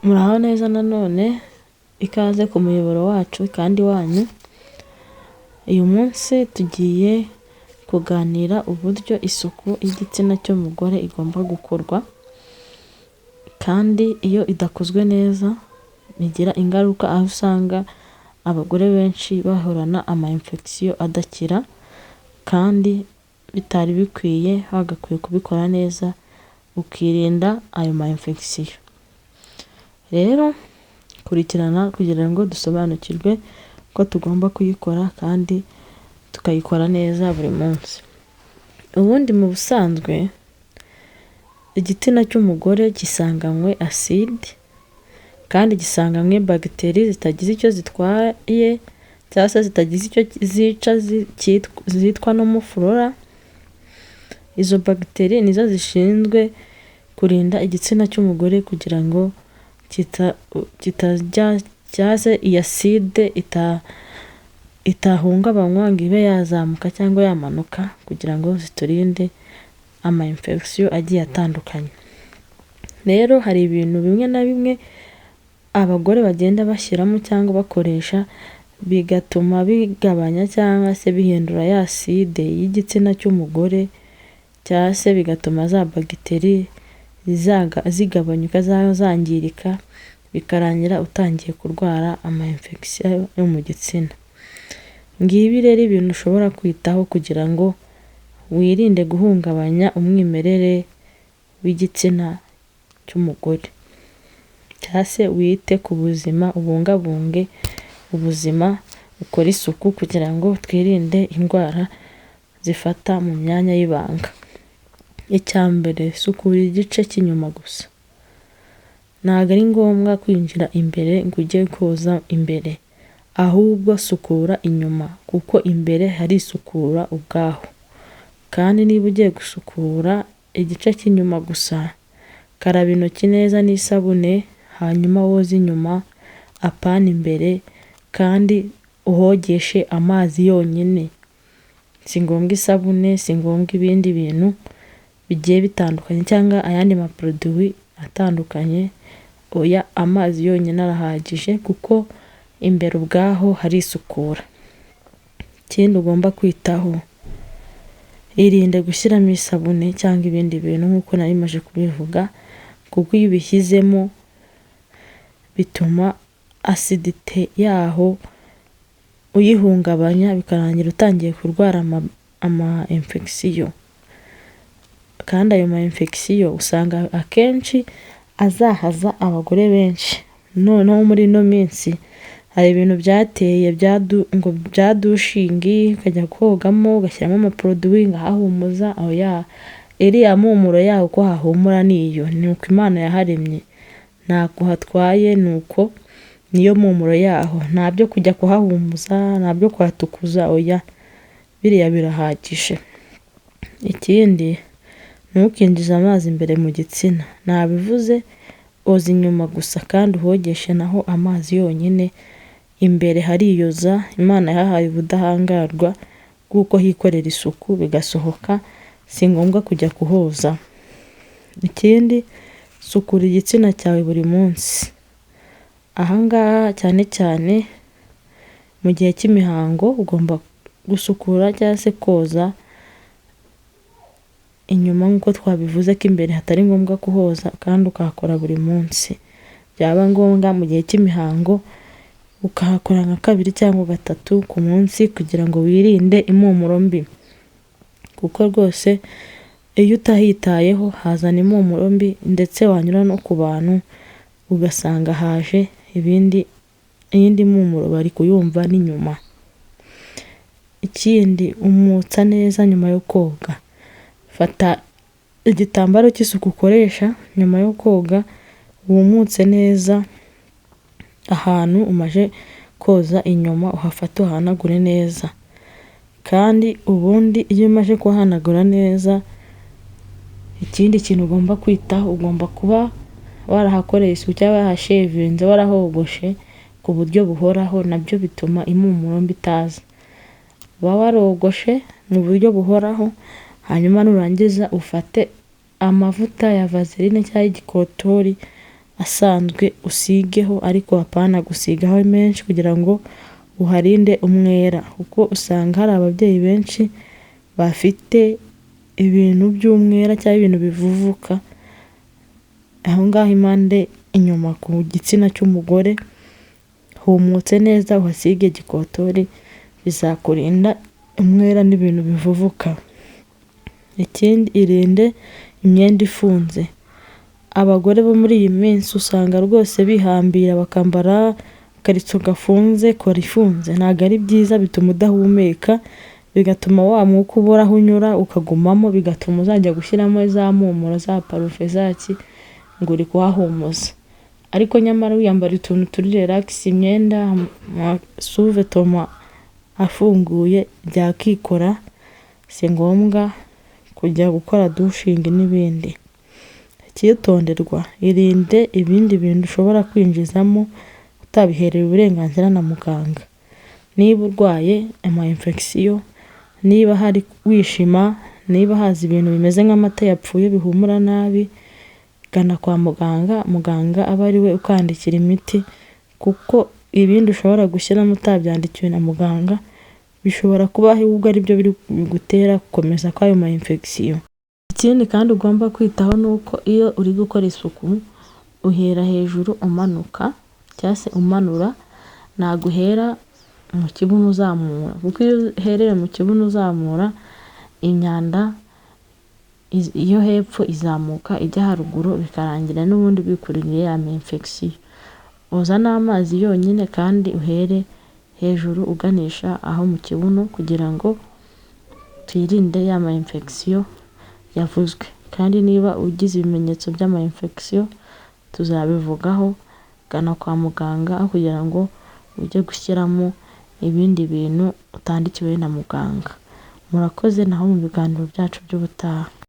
Muraho neza nanone, ikaze ku muyoboro wacu kandi wanyu. Uyu munsi tugiye kuganira uburyo isuku y'igitsina cy'umugore igomba gukorwa, kandi iyo idakozwe neza bigira ingaruka, aho usanga abagore benshi bahorana infection adakira, kandi bitari bikwiye, bagakwiye kubikora neza ukirinda ayo infection. Rero kurikirana kugira ngo dusobanukirwe ko tugomba kuyikora kandi tukayikora neza buri munsi. Ubundi mu busanzwe igitsina cy'umugore gisanganywe acide, kandi gisanganywe bagiteri zitagize icyo zitwaye cyangwa se zitagize icyo zica zitwa nomoflora. Izo bagiteri nizo zishinzwe kurinda igitsina cy'umugore kugira ngo kitajya cyaze iyi acide itahungabanywa ngo ibe yazamuka cyangwa yamanuka, kugira ngo ziturinde infection agiye atandukanye. Rero hari ibintu bimwe na bimwe abagore bagenda bashyiramo cyangwa bakoresha bigatuma bigabanya cyangwa se bihindura ya acide y'igitsina cy'umugore, cyangwa se bigatuma za bagiteri zigabanyuka, zangirika, bikarangira utangiye kurwara infection yo mu gitsina. Ngibi rero ibintu ushobora kwitaho kugira ngo wirinde guhungabanya umwimerere w'igitsina cy'umugore, cyangwa se wite ku buzima, ubungabunge ubuzima, ukore isuku kugira ngo twirinde indwara zifata mu myanya y'ibanga. Icyambere, sukura igice cy'inyuma gusa. Ntabwo ari ngombwa kwinjira imbere ngo ujye koza imbere, ahubwo sukura inyuma, kuko imbere harisukura ubwaho. Kandi niba ugiye gusukura igice cy'inyuma gusa, karaba intoki neza n'isabune, hanyuma woze inyuma apana imbere, kandi uhogeshe amazi yonyine. Si ngombwa isabune, si ngombwa ibindi bintu bigiye bitandukanye cyangwa ayandi maproduit atandukanye. Oya, amazi yonyine arahagije, kuko imbere ubwaho harisukura. Ikindi ugomba kwitaho, irinde gushyiramo isabune cyangwa ibindi bintu nk'uko nari maze kubivuga, kuko iyo ubishyizemo bituma acidite yaho uyihungabanya, bikarangira utangiye kurwara infection. Kandi ayo infection usanga akenshi azahaza abagore benshi. Noneho muri ino minsi hari ibintu byateye ngo bya dushingi, ukajya kogamo ugashyiramo amaproduit ngahahumuza. Oya, iriya mpumuro yaho uko hahumura niyo, ni uko Imana yaharemye, ntabwo hatwaye, nuko niyo mpumuro yaho. Nta byo kujya kuhahumuza, nta byo kuhatukuza, oya, biriya birahagije. Ikindi, ntukinjize amazi imbere mu gitsina. Nabivuze, oza inyuma gusa kandi uhogeshe naho amazi yonyine. Imbere hariyoza, Imana yahaye ubudahangarwa bw'uko hikorera isuku bigasohoka, si ngombwa kujya kuhoza. Ikindi, sukura igitsina cyawe buri munsi. Ahangaha cyane cyane mu gihe cy'imihango ugomba gusukura cyangwa se koza inyuma, nk'uko twabivuze ko imbere hatari ngombwa kuhoza, kandi ukahakora buri munsi. Byaba ngombwa mu gihe cy'imihango ukahakora nka 2 cyangwa 3 ku munsi, kugira ngo wirinde impumuro mbi, kuko rwose iyo utahitayeho hazana impumuro mbi, ndetse wanyura no ku bantu ugasanga haje iyindi mpumuro bari kuyumva n'inyuma. Ikindi, umutsa neza nyuma yo koga. Fata igitambaro cy'isuku ukoresha nyuma yo koga, wumutse neza ahantu umaze koza inyuma, uhafate uhanagure neza. Kandi ubundi iyo umaze kuhanagura neza, ikindi kintu ugomba kwitaho, ugomba kuba warahakoreye isuku cyangwa warahashevinze, warahogoshe ku buryo buhoraho. Nabyo bituma impumuro mbi itaza. Uba warogoshe mu buryo buhoraho, hanyuma nurangiza ufate amavuta ya vaseline cyangwa igikotori asanzwe usigeho, ariko apana gusigaho menshi kugira ngo uharinde umwera, kuko usanga hari ababyeyi benshi bafite ibintu by'umwera cyangwa ibintu bivuvuka aho ngaho impande inyuma ku gitsina cy'umugore. Humutse neza uhasige gikotori, bizakurinda umwera n'ibintu bivuvuka. Ikindi, irinde imyenda ifunze. Abagore bo muri iyi minsi usanga rwose bihambira bakambara akariso gafunze, kora ifunze. Ntabwo ari byiza, bituma udahumeka, bigatuma wa mwuka ubura aho unyura ukagumamo, bigatuma uzajya gushyiramo za mpumuro za parufe zaki ngo uri kuhahumuza. Ariko nyamara wiyambara utuntu turi relax, imyenda suvetoma afunguye byakikora, si ngombwa kujya gukora dushingi n'ibindi. Icyitonderwa, irinde ibindi bintu ushobora kwinjizamo utabiherewe uburenganzira na muganga. Niba urwaye infection, niba hari wishima, niba haza ibintu bimeze nk'amata yapfuye bihumura nabi, gana kwa muganga, muganga aba ari we ukandikira imiti, kuko ibindi ushobora gushyiramo utabyandikiwe na muganga bishobora kuba ahubwo ari byo biri gutera gukomeza kw'ayo infection. Ikindi kandi ugomba kwitaho nuko iyo uri gukora isuku uhera hejuru umanuka cyangwa se umanura, ntabwo uhera mu kibuno uzamura, kuko iyo uhereye mu kibuno uzamura, imyanda iyo hepfo izamuka ijya haruguru, bikarangira n'ubundi bikururiye ya infection. Oza n'amazi yonyine kandi uhere hejuru uganisha aho mu kibuno, kugira ngo twirinde ya infection yavuzwe. Kandi niba ugize ibimenyetso by'ama infection tuzabivugaho, gana kwa muganga aho kugira ngo ujye gushyiramo ibindi bintu utandikiwe na muganga. Murakoze, naho mu biganiro byacu by'ubutaha.